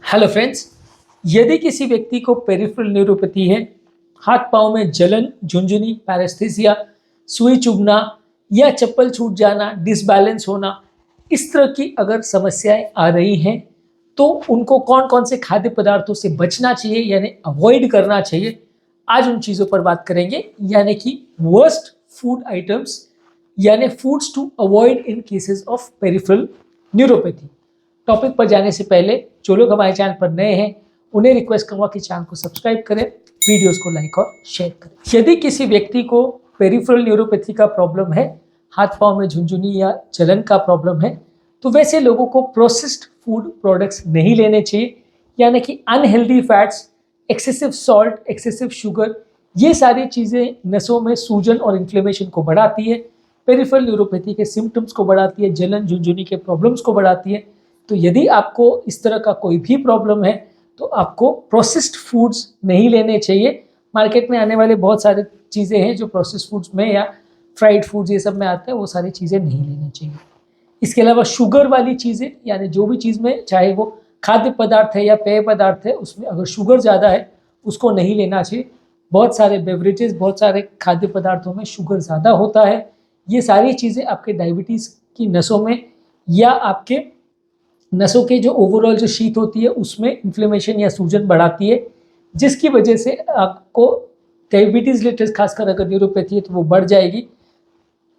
Hello friends, यदि किसी व्यक्ति को पेरिफेरल न्यूरोपैथी है, हाथ पांव में जलन, झुंझुनी, पैरेस्थेसिया, सुई चुभना या चप्पल छूट जाना, डिसबैलेंस होना, इस तरह की अगर समस्याएं आ रही हैं तो उनको कौन कौन से खाद्य पदार्थों से बचना चाहिए यानी अवॉइड करना चाहिए, आज उन चीज़ों पर बात करेंगे। यानी कि वर्स्ट फूड आइटम्स यानी foods to avoid in cases of peripheral neuropathy. Topic पर जाने से पहले जो लोग हमारे चैनल पर नए हैं उन्हें रिक्वेस्ट करूंगा कि चैनल को सब्सक्राइब करें, वीडियोस को लाइक और शेयर करें। यदि किसी व्यक्ति को पेरिफेरल न्यूरोपैथी का प्रॉब्लम है, हाथ पांव में झुंझुनी या जलन का प्रॉब्लम है, तो वैसे लोगों को प्रोसेस्ड फूड प्रोडक्ट्स नहीं लेने चाहिए। यानी कि unhealthy fats, excessive salt, excessive sugar, ये सारी चीज़ें नसों में सूजन और इन्फ्लेमेशन को बढ़ाती है, पेरिफेरल न्यूरोपैथी के सिम्टम्स को बढ़ाती है, जलन झुंझुनी के प्रॉब्लम्स को बढ़ाती है। तो यदि आपको इस तरह का कोई भी प्रॉब्लम है तो आपको प्रोसेस्ड फूड्स नहीं लेने चाहिए। मार्केट में आने वाले बहुत सारे चीज़ें हैं जो प्रोसेस्ड फूड्स में या फ्राइड फूड्स ये सब में आते हैं, वो सारी चीज़ें नहीं लेनी चाहिए। इसके अलावा शुगर वाली चीज़ें यानी जो भी चीज़ में, चाहे वो खाद्य पदार्थ है या पेय पदार्थ है, उसमें अगर शुगर ज़्यादा है उसको नहीं लेना चाहिए। बहुत सारे बेवरेजेस, बहुत सारे खाद्य पदार्थों में शुगर ज़्यादा होता है। ये सारी चीज़ें आपके डायबिटीज़ की नसों में या आपके नसों के जो ओवरऑल जो शीत होती है उसमें इन्फ्लेमेशन या सूजन बढ़ाती है, जिसकी वजह से आपको डायबिटीज़ रिलेटेड, खासकर अगर न्यूरोपैथी है तो वो बढ़ जाएगी।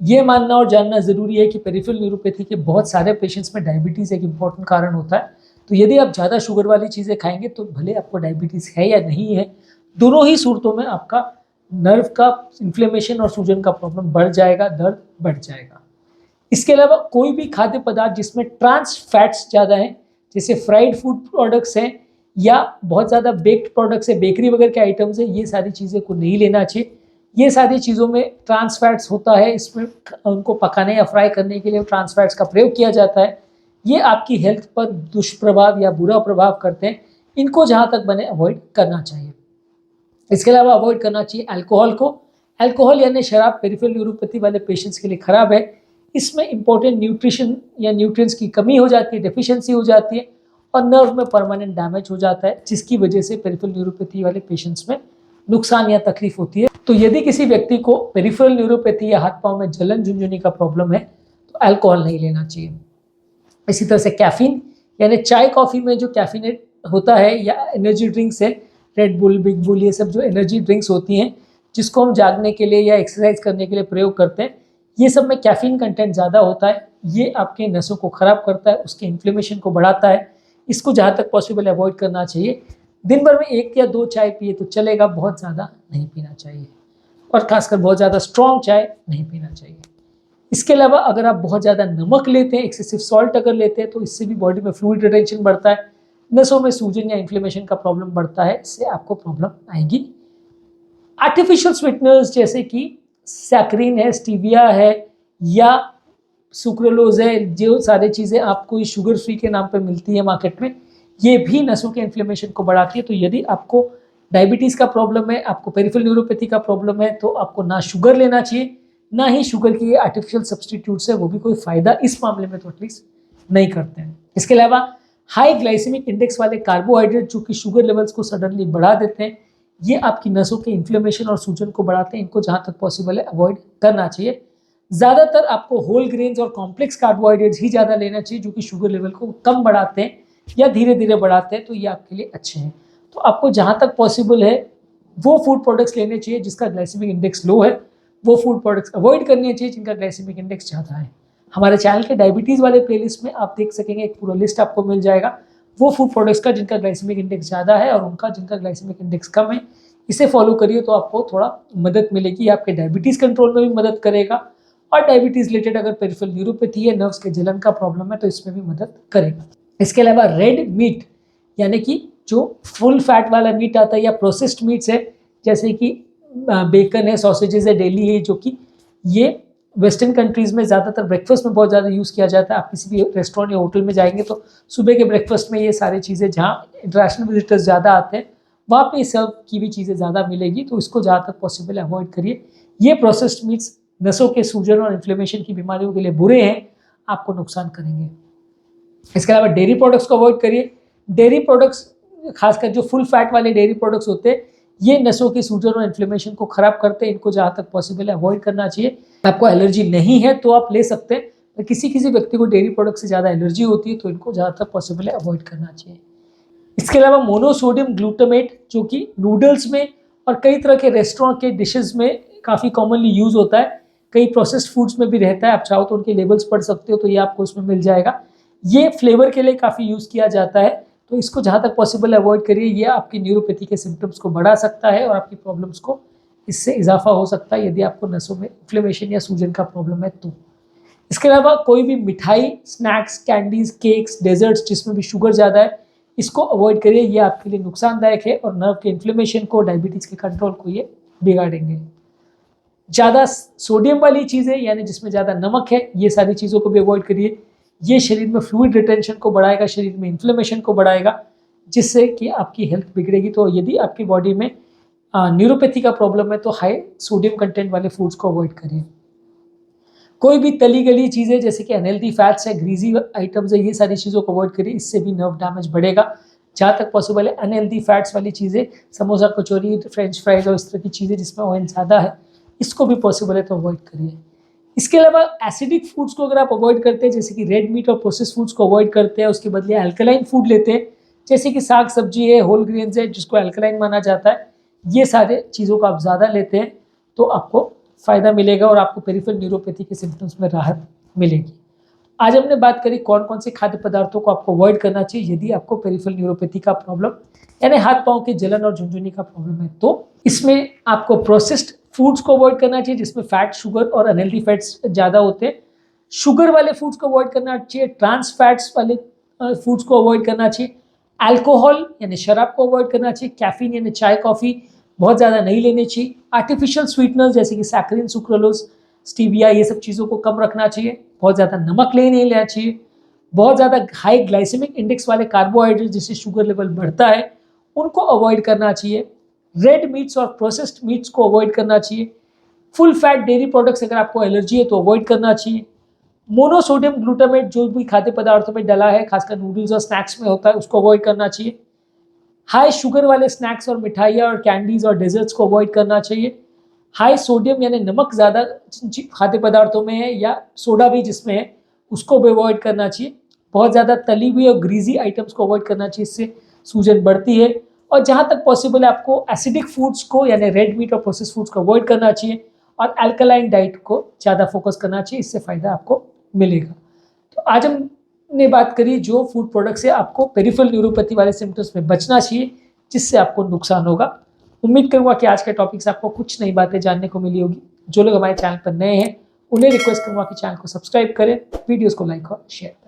ये मानना और जानना ज़रूरी है कि पेरिफेरल न्यूरोपैथी के बहुत सारे पेशेंट्स में डायबिटीज़ एक इम्पॉर्टेंट कारण होता है। तो यदि आप ज़्यादा शुगर वाली चीज़ें खाएंगे तो भले आपको डायबिटीज़ है या नहीं है, दोनों ही सूरतों में आपका नर्व का इन्फ्लेमेशन और सूजन का प्रॉब्लम बढ़ जाएगा, दर्द बढ़ जाएगा। इसके अलावा कोई भी खाद्य पदार्थ जिसमें ट्रांस फैट्स ज़्यादा हैं, जैसे फ्राइड फूड प्रोडक्ट्स हैं या बहुत ज़्यादा बेक्ड प्रोडक्ट्स है, बेकरी वगैरह के आइटम्स हैं, ये सारी चीज़ें को नहीं लेना चाहिए। ये सारी चीज़ों में ट्रांस फैट्स होता है, इसमें उनको पकाने या फ्राई करने के लिए ट्रांस फैट्स का प्रयोग किया जाता है। ये आपकी हेल्थ पर दुष्प्रभाव या बुरा प्रभाव करते हैं, इनको जहाँ तक बने अवॉइड करना चाहिए। इसके अलावा अवॉइड करना चाहिए अल्कोहल को। अल्कोहल यानी शराब पेरिफेरल न्यूरोपैथी वाले पेशेंट्स के लिए खराब है। इसमें इंपॉर्टेंट न्यूट्रिशन या न्यूट्रिएंट्स की कमी हो जाती है, डेफिशिएंसी हो जाती है और नर्व में परमानेंट डैमेज हो जाता है, जिसकी वजह से पेरिफेरल न्यूरोपैथी वाले पेशेंट्स में नुकसान या तकलीफ होती है। तो यदि किसी व्यक्ति को पेरिफेरल न्यूरोपैथी या हाथ पांव में जलन झुंझुनी का प्रॉब्लम है तो अल्कोहल नहीं लेना चाहिए। इसी तरह से कैफीन यानी चाय कॉफ़ी में जो कैफीनेट होता है या एनर्जी ड्रिंक्स है, रेड बुल, बिग बुल, ये सब जो एनर्जी ड्रिंक्स होती हैं जिसको हम जागने के लिए या एक्सरसाइज करने के लिए प्रयोग करते हैं, ये सब में कैफीन कंटेंट ज़्यादा होता है। ये आपके नसों को ख़राब करता है, उसके इन्फ्लेमेशन को बढ़ाता है। इसको जहाँ तक पॉसिबल अवॉइड करना चाहिए। दिन भर में 1 या 2 चाय पिए तो चलेगा, बहुत ज़्यादा नहीं पीना चाहिए और खासकर बहुत ज़्यादा स्ट्रॉन्ग चाय नहीं पीना चाहिए। इसके अलावा अगर आप बहुत ज़्यादा नमक लेते हैं, एक्सेसिव सॉल्ट अगर लेते हैं, तो इससे भी बॉडी में फ्लूइड रिटेंशन बढ़ता है, नसों में सूजन या इन्फ्लेमेशन का प्रॉब्लम बढ़ता है, इससे आपको प्रॉब्लम आएगी। आर्टिफिशियल स्वीटनर्स जैसे कि सैकरीन है, स्टीविया है या सुक्रोलोज है, जो सारी चीज़ें आपको इस शुगर फ्री के नाम पे मिलती है मार्केट में, ये भी नसों के इन्फ्लेमेशन को बढ़ाती है। तो यदि आपको डायबिटीज़ का प्रॉब्लम है, आपको पेरिफेरल न्यूरोपैथी का प्रॉब्लम है, तो आपको ना शुगर लेना चाहिए, ना ही शुगर की ये आर्टिफिशियल सब्सटीट्यूट्स है, वो भी कोई फ़ायदा इस मामले में तो एटलीस्ट नहीं करते हैं। इसके अलावा हाई ग्लाइसेमिक इंडेक्स वाले कार्बोहाइड्रेट जो कि शुगर लेवल्स को सडनली बढ़ा देते हैं, ये आपकी नसों के इन्फ्लेमेशन और सूजन को बढ़ाते हैं। इनको जहाँ तक पॉसिबल है अवॉइड करना चाहिए। ज़्यादातर आपको होल ग्रेन्स और कॉम्प्लेक्स कार्बोहाइड्रेट्स ही ज़्यादा लेना चाहिए जो कि शुगर लेवल को कम बढ़ाते हैं या धीरे धीरे बढ़ाते हैं, तो ये आपके लिए अच्छे हैं। तो आपको जहाँ तक पॉसिबल है वो फूड प्रोडक्ट्स लेने चाहिए जिसका ग्लाइसेमिक इंडेक्स लो है, वो फूड प्रोडक्ट्स अवॉइड करनी चाहिए जिनका ग्लाइसेमिक इंडेक्स ज़्यादा है। हमारे चैनल के डायबिटीज़ वाले प्लेलिस्ट में आप देख सकेंगे, एक पूरा लिस्ट आपको मिल जाएगा वो फूड प्रोडक्ट्स का जिनका ग्लाइसेमिक इंडेक्स ज़्यादा है और उनका जिनका ग्लाइसेमिक इंडेक्स कम है। इसे फॉलो करिए तो आपको थोड़ा मदद मिलेगी, आपके डायबिटीज़ कंट्रोल में भी मदद करेगा और डायबिटीज़ रिलेटेड अगर पेरिफेरल न्यूरोपैथी है, नर्व्स के जलन का प्रॉब्लम है, तो इसमें भी मदद करेगा। इसके अलावा रेड मीट यानी कि जो फुल फैट वाला मीट आता है या प्रोसेस्ड मीट्स है, जैसे कि बेकन है, सॉसेजेस है, डेली है, जो कि ये वेस्टर्न कंट्रीज़ में ज़्यादातर ब्रेकफास्ट में बहुत ज़्यादा यूज़ किया जाता है। आप किसी भी रेस्टोरेंट या होटल में जाएंगे तो सुबह के ब्रेकफास्ट में ये सारी चीज़ें, जहाँ इंटरनेशनल विजिटर्स ज़्यादा आते हैं वहाँ पे सर्व की भी चीज़ें ज़्यादा मिलेगी, तो इसको जहाँ तक पॉसिबल अवॉइड करिए। ये प्रोसेस्ड मीट्स नसों के सूजन और इन्फ्लेमेशन की बीमारियों के लिए बुरे हैं, आपको नुकसान करेंगे। इसके अलावा डेयरी प्रोडक्ट्स को अवॉइड करिए। डेयरी प्रोडक्ट्स, खासकर जो फुल फैट वाले डेयरी प्रोडक्ट्स होते हैं, ये नसों की सूजन और इन्फ्लेमेशन को खराब करते हैं। इनको जहाँ तक पॉसिबल है अवॉइड करना चाहिए। आपको एलर्जी नहीं है तो आप ले सकते हैं, पर किसी किसी व्यक्ति को डेयरी प्रोडक्ट से ज़्यादा एलर्जी होती है तो इनको जहाँ तक पॉसिबल है अवॉइड करना चाहिए। इसके अलावा मोनोसोडियम ग्लूटामेट, जो कि नूडल्स में और कई तरह के रेस्टोरेंट के डिशेस में काफ़ी कॉमनली यूज़ होता है, कई प्रोसेस्ड फूड्स में भी रहता है। आप चाहो तो उनके लेबल्स पढ़ सकते हो, तो ये आपको उसमें मिल जाएगा। ये फ्लेवर के लिए काफ़ी यूज़ किया जाता है, तो इसको जहाँ तक पॉसिबल अवॉइड करिए। ये आपकी न्यूरोपैथी के सिम्टम्स को बढ़ा सकता है और आपकी प्रॉब्लम्स को इससे इजाफा हो सकता है, यदि आपको नसों में इन्फ्लेमेशन या सूजन का प्रॉब्लम है तो। इसके अलावा कोई भी मिठाई, स्नैक्स, कैंडीज, केक्स, डेजर्ट्स जिसमें भी शुगर ज़्यादा है, इसको अवॉइड करिए। ये आपके लिए नुकसानदायक है और नर्व के इन्फ्लेमेशन को, डायबिटीज़ के कंट्रोल को ये बिगाड़ेंगे। ज़्यादा सोडियम वाली चीज़ें, यानी जिसमें ज़्यादा नमक है, ये सारी चीज़ों को भी अवॉइड करिए। ये शरीर में फ्लूइड रिटेंशन को बढ़ाएगा, शरीर में इन्फ्लेमेशन को बढ़ाएगा, जिससे कि आपकी हेल्थ बिगड़ेगी। तो यदि आपकी बॉडी में न्यूरोपैथी का प्रॉब्लम है तो हाई सोडियम कंटेंट वाले फूड्स को अवॉइड करिए। कोई भी तली गली चीज़ें जैसे कि अनहेल्दी फैट्स है, ग्रीजी आइटम्स है, ये सारी चीज़ों को अवॉइड करिए, इससे भी नर्व डैमेज बढ़ेगा। जहाँ तक पॉसिबल है अनहेल्दी फैट्स वाली चीज़ें, समोसा, कचौरी, फ्रेंच फ्राइज और इस तरह की चीज़ें जिसमें ऑयल ज़्यादा है, इसको भी पॉसिबल है तो अवॉइड करिए। इसके अलावा एसिडिक फूड्स को अगर आप अवॉइड करते हैं, जैसे कि रेड मीट और प्रोसेस फूड्स को अवॉइड करते हैं, उसके बदले अल्कलाइन फूड लेते हैं, जैसे कि साग सब्जी है, होल ग्रेन्स है, जिसको अल्कलाइन माना जाता है, ये सारे चीज़ों को आप ज़्यादा लेते हैं तो आपको फ़ायदा मिलेगा और आपको पेरिफेरल न्यूरोपैथी के सिम्टम्स में राहत मिलेगी। आज हमने बात करी कौन कौन से खाद्य पदार्थों को आपको अवॉइड करना चाहिए यदि आपको पेरिफेरल न्यूरोपैथी का प्रॉब्लम, यानी हाथ पाँव की जलन और झुनझुनी का प्रॉब्लम है। तो इसमें आपको प्रोसेस्ड फूड्स को अवॉइड करना चाहिए, जिसमें फैट, शुगर और अनहेल्दी फैट्स ज़्यादा होते हैं। शुगर वाले फूड्स को अवॉइड करना चाहिए, ट्रांस फैट्स वाले फूड्स को अवॉइड करना चाहिए, अल्कोहल यानी शराब को अवॉइड करना चाहिए, कैफीन यानी चाय, कॉफ़ी बहुत ज़्यादा नहीं लेनी चाहिए, आर्टिफिशियल स्वीटनर्स जैसे कि सैकरिन, सुक्रोलोज, स्टीविया, ये सब चीज़ों को कम रखना चाहिए, बहुत ज़्यादा नमक नहीं लेना चाहिए, बहुत ज़्यादा हाई ग्लाइसेमिक इंडेक्स वाले कार्बोहाइड्रेट जिससे शुगर लेवल बढ़ता है उनको अवॉइड करना चाहिए, रेड मीट्स और प्रोसेस्ड मीट्स को अवॉइड करना चाहिए, फुल फैट डेयरी प्रोडक्ट्स अगर आपको एलर्जी है तो अवॉइड करना चाहिए, मोनोसोडियम ग्लूटामेट जो भी खाद्य पदार्थों में डला है, खासकर नूडल्स और स्नैक्स में होता है, उसको अवॉइड करना चाहिए, हाई शुगर वाले स्नैक्स और मिठाइयाँ और कैंडीज और डेजर्ट्स को अवॉइड करना चाहिए, हाई सोडियम यानी नमक ज़्यादा खाद्य पदार्थों में है या सोडा भी जिसमें है उसको भी अवॉइड करना चाहिए, बहुत ज़्यादा तली हुई और ग्रीजी आइटम्स को अवॉइड करना चाहिए, इससे सूजन बढ़ती है। और जहाँ तक पॉसिबल है आपको एसिडिक फूड्स को यानी रेड मीट और प्रोसेस फूड्स को अवॉइड करना चाहिए और अल्कलाइन डाइट को ज़्यादा फोकस करना चाहिए, इससे फ़ायदा आपको मिलेगा। तो आज हमने बात करी जो फूड प्रोडक्ट से आपको पेरिफेरल न्यूरोपैथी वाले सिम्टम्स में बचना चाहिए, जिससे आपको नुकसान होगा। उम्मीद करूँगा कि आज के टॉपिक से आपको कुछ नई बातें जानने को मिली होगी। जो लोग हमारे चैनल पर नए हैं उन्हें रिक्वेस्ट करूँगा कि चैनल को सब्सक्राइब करें, वीडियोज़ को लाइक और शेयर करें।